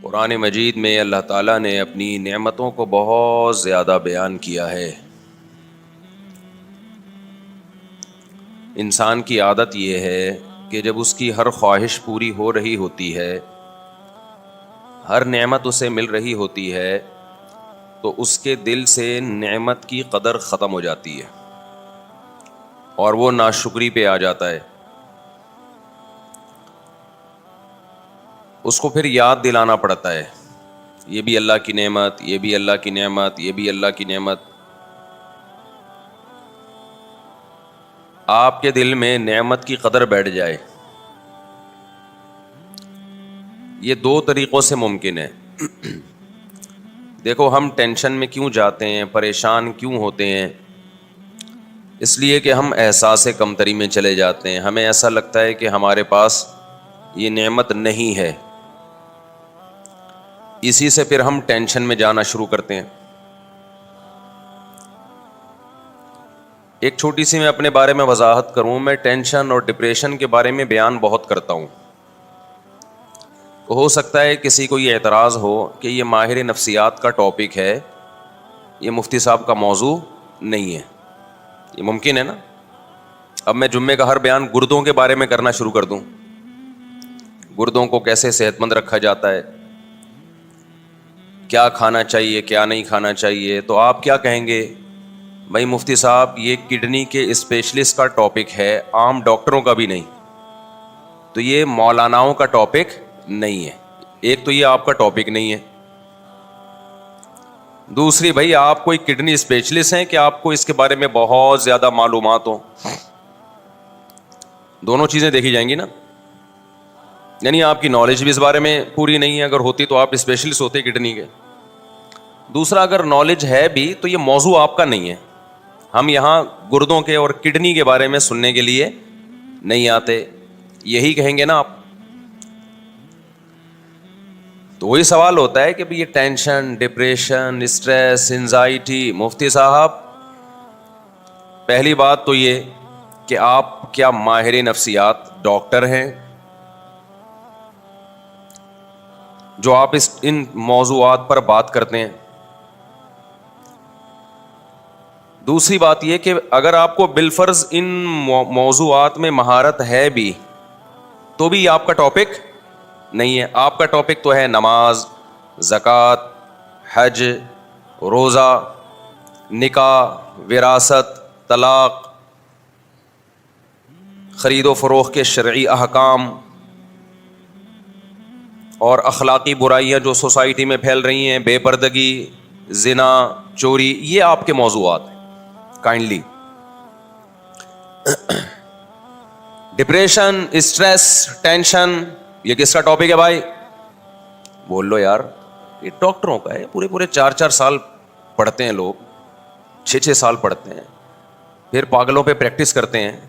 قرآن مجید میں اللہ تعالیٰ نے اپنی نعمتوں کو بہت زیادہ بیان کیا ہے۔ انسان کی عادت یہ ہے کہ جب اس کی ہر خواہش پوری ہو رہی ہوتی ہے، ہر نعمت اسے مل رہی ہوتی ہے، تو اس کے دل سے نعمت کی قدر ختم ہو جاتی ہے اور وہ ناشکری پہ آ جاتا ہے۔ اس کو پھر یاد دلانا پڑتا ہے، یہ بھی اللہ کی نعمت، یہ بھی اللہ کی نعمت، یہ بھی اللہ کی نعمت۔ آپ کے دل میں نعمت کی قدر بیٹھ جائے، یہ دو طریقوں سے ممکن ہے۔ دیکھو، ہم ٹینشن میں کیوں جاتے ہیں، پریشان کیوں ہوتے ہیں؟ اس لیے کہ ہم احساس کمتری میں چلے جاتے ہیں۔ ہمیں ایسا لگتا ہے کہ ہمارے پاس یہ نعمت نہیں ہے، اسی سے پھر ہم ٹینشن میں جانا شروع کرتے ہیں۔ ایک چھوٹی سی میں اپنے بارے میں وضاحت کروں، میں ٹینشن اور ڈپریشن کے بارے میں بیان بہت کرتا ہوں۔ تو ہو سکتا ہے کسی کو یہ اعتراض ہو کہ یہ ماہر نفسیات کا ٹاپک ہے، یہ مفتی صاحب کا موضوع نہیں ہے۔ یہ ممکن ہے نا؟ اب میں جمعے کا ہر بیان گردوں کے بارے میں کرنا شروع کر دوں، گردوں کو کیسے صحت مند رکھا جاتا ہے، کیا کھانا چاہیے کیا نہیں کھانا چاہیے، تو آپ کیا کہیں گے؟ بھائی مفتی صاحب، یہ کڈنی کے اسپیشلسٹ کا ٹاپک ہے، عام ڈاکٹروں کا بھی نہیں، تو یہ مولاناؤں کا ٹاپک نہیں ہے۔ ایک تو یہ آپ کا ٹاپک نہیں ہے، دوسری بھائی آپ کوئی کڈنی اسپیشلسٹ ہیں کہ آپ کو اس کے بارے میں بہت زیادہ معلومات ہوں؟ دونوں چیزیں دیکھی جائیں گی نا، یعنی آپ کی نالج بھی اس بارے میں پوری نہیں ہے، اگر ہوتی تو آپ اسپیشلسٹ ہوتے کڈنی کے۔ دوسرا، اگر نالج ہے بھی تو یہ موضوع آپ کا نہیں ہے۔ ہم یہاں گردوں کے اور کڈنی کے بارے میں سننے کے لیے نہیں آتے، یہی کہیں گے نا آپ۔ تو وہی سوال ہوتا ہے کہ یہ ٹینشن، ڈپریشن، اسٹریس، انزائٹی، مفتی صاحب پہلی بات تو یہ کہ آپ کیا ماہر نفسیات ڈاکٹر ہیں جو آپ ان موضوعات پر بات کرتے ہیں؟ دوسری بات یہ کہ اگر آپ کو بالفرض ان موضوعات میں مہارت ہے بھی تو بھی یہ آپ کا ٹاپک نہیں ہے۔ آپ کا ٹاپک تو ہے نماز، زکوٰۃ، حج، روزہ، نکاح، وراثت، طلاق، خرید و فروخت کے شرعی احکام اور اخلاقی برائیاں جو سوسائٹی میں پھیل رہی ہیں، بے پردگی، زنا، چوری، یہ آپ کے موضوعات ہیں۔ کائنڈلی ڈپریشن، اسٹریس، ٹینشن، یہ کس کا ٹاپک ہے بھائی؟ بول لو یار، یہ ڈاکٹروں کا ہے۔ پورے 4 سال پڑھتے ہیں لوگ، 6 سال پڑھتے ہیں، پھر پاگلوں پہ پریکٹس کرتے ہیں،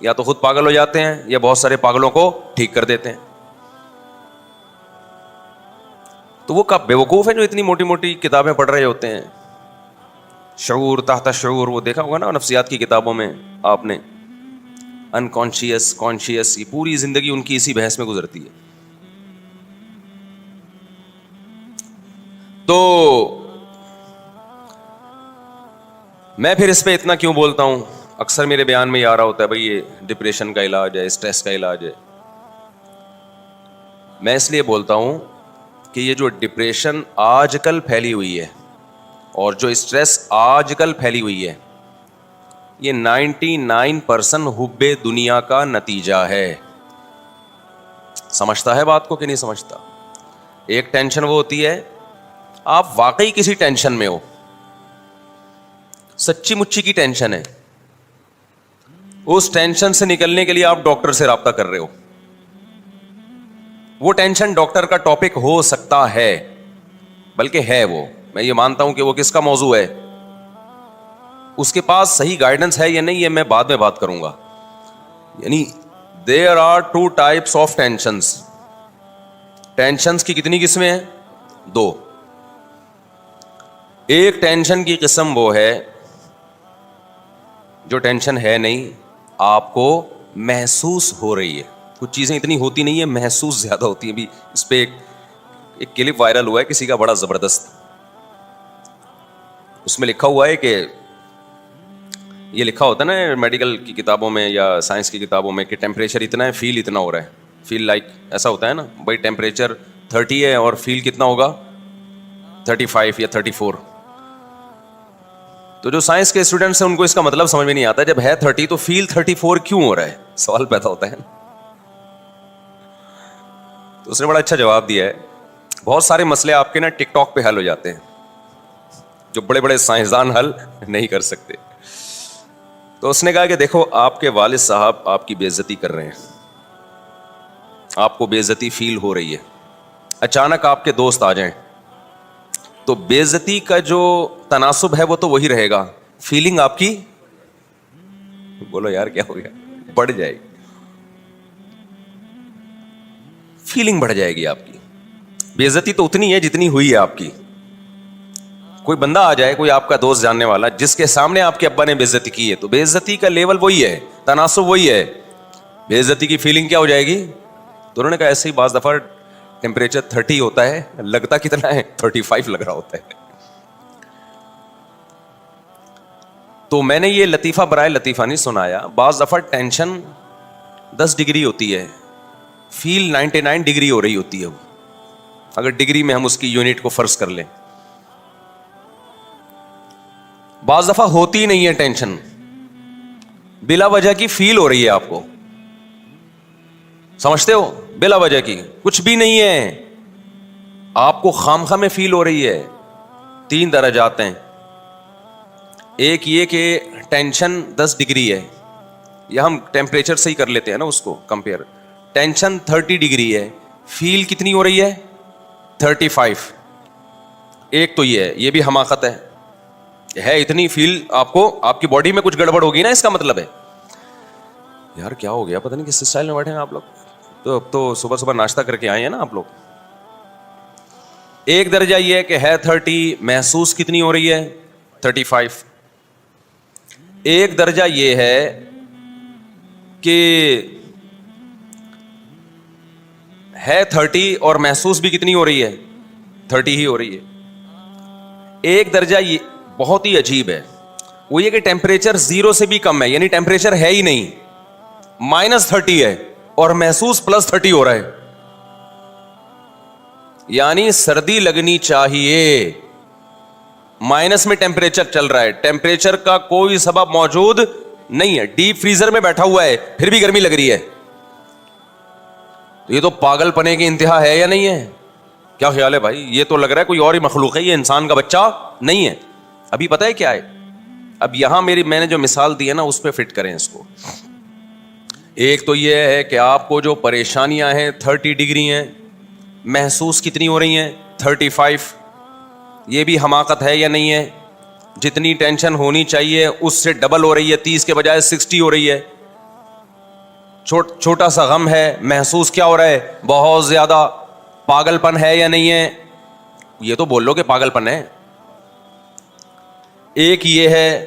یا تو خود پاگل ہو جاتے ہیں یا بہت سارے پاگلوں کو ٹھیک کر دیتے ہیں۔ تو وہ کب بیوقوف ہیں جو اتنی موٹی موٹی کتابیں پڑھ رہے ہوتے ہیں؟ شعور، تحت شعور، وہ دیکھا ہوگا نا نفسیات کی کتابوں میں آپ نے، انکانشیس، کانشیس، یہ پوری زندگی ان کی اسی بحث میں گزرتی ہے۔ تو میں پھر اس پہ اتنا کیوں بولتا ہوں؟ اکثر میرے بیان میں یہ آ رہا ہوتا ہے بھائی یہ ڈپریشن کا علاج ہے، اسٹریس کا علاج ہے۔ میں اس لیے بولتا ہوں کہ یہ جو ڈپریشن آج کل پھیلی ہوئی ہے اور جو اسٹریس آج کل پھیلی ہوئی ہے، یہ 99% حب دنیا کا نتیجہ ہے۔ سمجھتا ہے بات کو کہ نہیں سمجھتا؟ ایک ٹینشن وہ ہوتی ہے آپ واقعی کسی ٹینشن میں ہو، سچی مچی کی ٹینشن ہے، اس ٹینشن سے نکلنے کے لیے آپ ڈاکٹر سے رابطہ کر رہے ہو۔ وہ ٹینشن ڈاکٹر کا ٹاپک ہو سکتا ہے، بلکہ ہے، وہ میں یہ مانتا ہوں کہ وہ کس کا موضوع ہے۔ اس کے پاس صحیح گائیڈنس ہے یا نہیں، یہ میں بعد میں بات کروں گا۔ یعنی there are 2 types of tensions۔ Tensions کی کتنی قسمیں ہیں؟ 2۔ ایک ٹینشن کی قسم وہ ہے جو ٹینشن ہے نہیں، آپ کو محسوس ہو رہی ہے۔ کچھ چیزیں اتنی ہوتی نہیں ہیں، محسوس زیادہ ہوتی ہیں۔ بھی اس پہ ایک ایک کلپ وائرل ہوا ہے کسی کا بڑا زبردست, اس میں لکھا ہوا ہے کہ یہ لکھا ہوتا ہے نا میڈیکل کی کتابوں میں یا سائنس کی کتابوں میں کہ ٹیمپریچر اتنا ہے, فیل اتنا ہو رہا ہے, فیل لائک ایسا ہوتا ہے نا بھائی ٹیمپریچر 30 ہے اور فیل کتنا ہوگا 35 یا 34. تو جو سائنس کے اسٹوڈنٹس ہیں ان کو اس کا مطلب سمجھ میں نہیں آتا, جب ہے 30 تو فیل 34 کیوں ہو رہا ہے, سوال پیدا ہوتا ہے. تو اس نے بڑا اچھا جواب دیا ہے, بہت سارے مسئلے آپ کے نا ٹک ٹاک پہ حل ہو جاتے ہیں جو بڑے بڑے سائنسدان حل نہیں کر سکتے. تو اس نے کہا کہ دیکھو آپ کے والد صاحب آپ کی بے عزتی کر رہے ہیں, آپ کو بے عزتی فیل ہو رہی ہے, اچانک آپ کے دوست آ جائیں تو بے عزتی کا جو تناسب ہے وہ تو وہی رہے گا, فیلنگ آپ کی, بولو یار کیا ہو گیا, بڑھ جائے گی, فیلنگ بڑھ جائے گی آپ کی. بے عزتی تو اتنی ہے جتنی ہوئی ہے آپ کی. کوئی بندہ آ جائے, کوئی آپ کا دوست جاننے والا جس کے سامنے آپ کے ابا نے بے عزتی کی ہے, تو بے عزتی کا لیول وہی ہے, تناسب وہی ہے, بے عزتی کی فیلنگ کیا ہو جائے گی. تو انہوں نے کہا ایسے ہی بعض دفعہ ٹیمپریچر 30 ہوتا ہے, لگتا کتنا ہے 35 لگ رہا ہوتا ہے. تو میں نے یہ لطیفہ برائے لطیفہ نہیں سنایا, بعض دفعہ ٹینشن 10 ڈگری ہوتی ہے, فیل 99 ڈگری ہو رہی ہوتی ہے, اگر ڈگری میں ہم اس کی یونٹ کو فرض کر لیں. بعض دفعہ ہوتی نہیں ہے ٹینشن, بلا وجہ کی فیل ہو رہی ہے آپ کو, سمجھتے ہو, بلا وجہ کی کچھ بھی نہیں ہے, آپ کو خامخواہ میں فیل ہو رہی ہے. 3 درجات ہیں, ایک یہ کہ ٹینشن 10 ڈگری ہے, یا ہم ٹیمپریچر سے ہی کر لیتے ہیں نا اس کو کمپیئر, ٹینشن 30 ڈگری ہے, فیل کتنی ہو رہی ہے 35. ایک تو یہ ہے, یہ بھی حماقت ہے اتنی فیل آپ کو, آپ کی باڈی میں کچھ گڑبڑ ہوگی نا, اس کا مطلب ہے یار کیا ہو گیا, پتہ نہیں کس اسٹائل میں بیٹھے ہیں آپ لوگ, تو اب تو صبح صبح ناشتہ کر کے آئے ہیں نا آپ لوگ. ایک درجہ یہ ہے کہ ہے 30, محسوس کتنی ہو رہی ہے 35. ایک درجہ یہ ہے کہ ہے 30 اور محسوس بھی کتنی ہو رہی ہے 30 ہی ہو رہی ہے. ایک درجہ یہ بہت ہی عجیب ہے, وہ یہ کہ ٹیمپریچر 0 سے بھی کم ہے, یعنی ٹیمپریچر ہے ہی نہیں, -30 ہے اور محسوس +30 ہو رہا ہے, یعنی سردی لگنی چاہیے, مائنس میں ٹیمپریچر چل رہا ہے, ٹیمپریچر کا کوئی سبب موجود نہیں ہے, ڈیپ فریزر میں بیٹھا ہوا ہے پھر بھی گرمی لگ رہی ہے. یہ تو پاگل پنے کی انتہا ہے یا نہیں ہے, کیا خیال ہے بھائی؟ یہ تو لگ رہا ہے کوئی اور ہی مخلوق ہے, یہ انسان کا بچہ نہیں ہے. ابھی پتہ ہے کیا ہے, اب یہاں میں نے جو مثال دی ہے نا اس پہ فٹ کریں اس کو. ایک تو یہ ہے کہ آپ کو جو پریشانیاں ہیں 30 ڈگری ہیں, محسوس کتنی ہو رہی ہیں 35. یہ بھی حماقت ہے یا نہیں ہے, جتنی ٹینشن ہونی چاہیے اس سے ڈبل ہو رہی ہے, 30 کے بجائے 60 ہو رہی ہے. چھوٹا سا غم ہے, محسوس کیا ہو رہا ہے بہت زیادہ. پاگل پن ہے یا نہیں ہے, یہ تو بول لو کہ پاگل پن ہے. ایک یہ ہے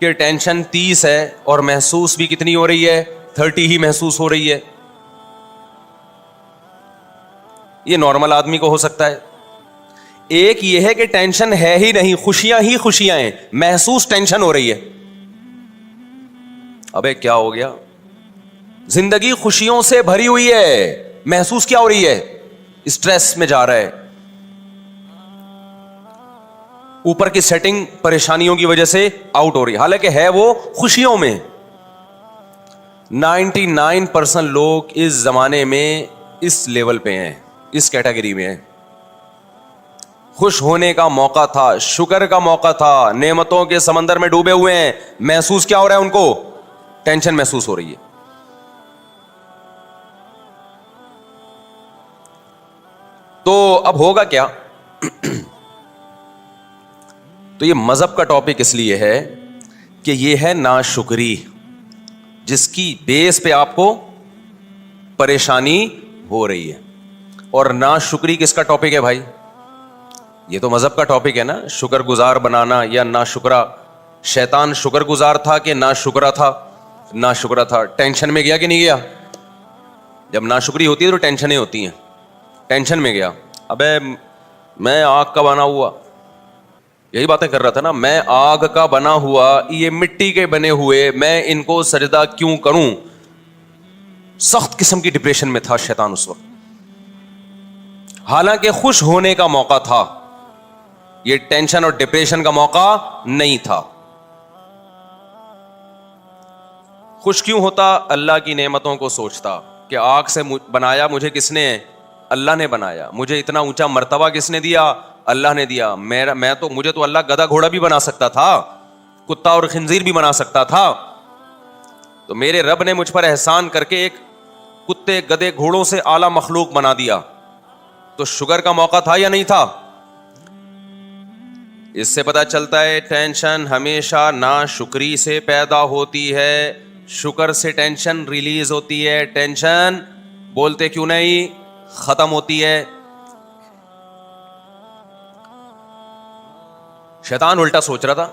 کہ ٹینشن 30 ہے اور محسوس بھی کتنی ہو رہی ہے 30 ہی محسوس ہو رہی ہے. یہ نارمل آدمی کو ہو سکتا ہے. ایک یہ ہے کہ ٹینشن ہے ہی نہیں, خوشیاں ہی خوشیاں ہیں, محسوس ٹینشن ہو رہی ہے. ابے کیا ہو گیا, زندگی خوشیوں سے بھری ہوئی ہے, محسوس کیا ہو رہی ہے اسٹریس میں جا رہا ہے. اوپر کی سیٹنگ پریشانیوں کی وجہ سے آؤٹ ہو رہی ہے, حالانکہ ہے وہ خوشیوں میں. 99% لوگ اس زمانے میں اس لیول پہ ہیں, اس کیٹیگری میں ہیں. خوش ہونے کا موقع تھا, شکر کا موقع تھا, نعمتوں کے سمندر میں ڈوبے ہوئے ہیں, محسوس کیا ہو رہا ہے ان کو, ٹینشن محسوس ہو رہی ہے. تو اب ہوگا کیا؟ تو یہ مذہب کا ٹاپک اس لیے ہے کہ یہ ہے ناشکری, جس کی بیس پہ آپ کو پریشانی ہو رہی ہے. اور ناشکری کس کا ٹاپک ہے بھائی؟ یہ تو مذہب کا ٹاپک ہے نا, شکر گزار بنانا یا ناشکرا. شیطان شکر گزار تھا کہ ناشکرا تھا؟ ناشکرا تھا. ٹینشن میں گیا کہ نہیں گیا؟ جب ناشکری ہوتی ہے تو ٹینشنیں ہوتی ہیں, ٹینشن میں گیا. ابے میں آگ کا بنا ہوا, یہی باتیں کر رہا تھا نا, میں آگ کا بنا ہوا, یہ مٹی کے بنے ہوئے, میں ان کو سجدہ کیوں کروں. سخت قسم کی ڈپریشن میں تھا شیطان اس وقت, حالانکہ خوش ہونے کا موقع تھا, یہ ٹینشن اور ڈپریشن کا موقع نہیں تھا. خوش کیوں ہوتا؟ اللہ کی نعمتوں کو سوچتا کہ آگ سے بنایا مجھے کس نے؟ اللہ نے بنایا. مجھے اتنا اونچا مرتبہ کس نے دیا؟ اللہ نے دیا. مجھے تو اللہ گدھا گھوڑا بھی بنا سکتا تھا, کتا اور خنزیر بھی بنا سکتا تھا, تو میرے رب نے مجھ پر احسان کر کے ایک کتے گدھے گھوڑوں سے اعلیٰ مخلوق بنا دیا. تو شکر کا موقع تھا یا نہیں تھا؟ اس سے پتہ چلتا ہے ٹینشن ہمیشہ ناشکری سے پیدا ہوتی ہے, شکر سے ٹینشن ریلیز ہوتی ہے. ٹینشن بولتے کیوں نہیں ختم ہوتی ہے. شیطان الٹا سوچ رہا تھا,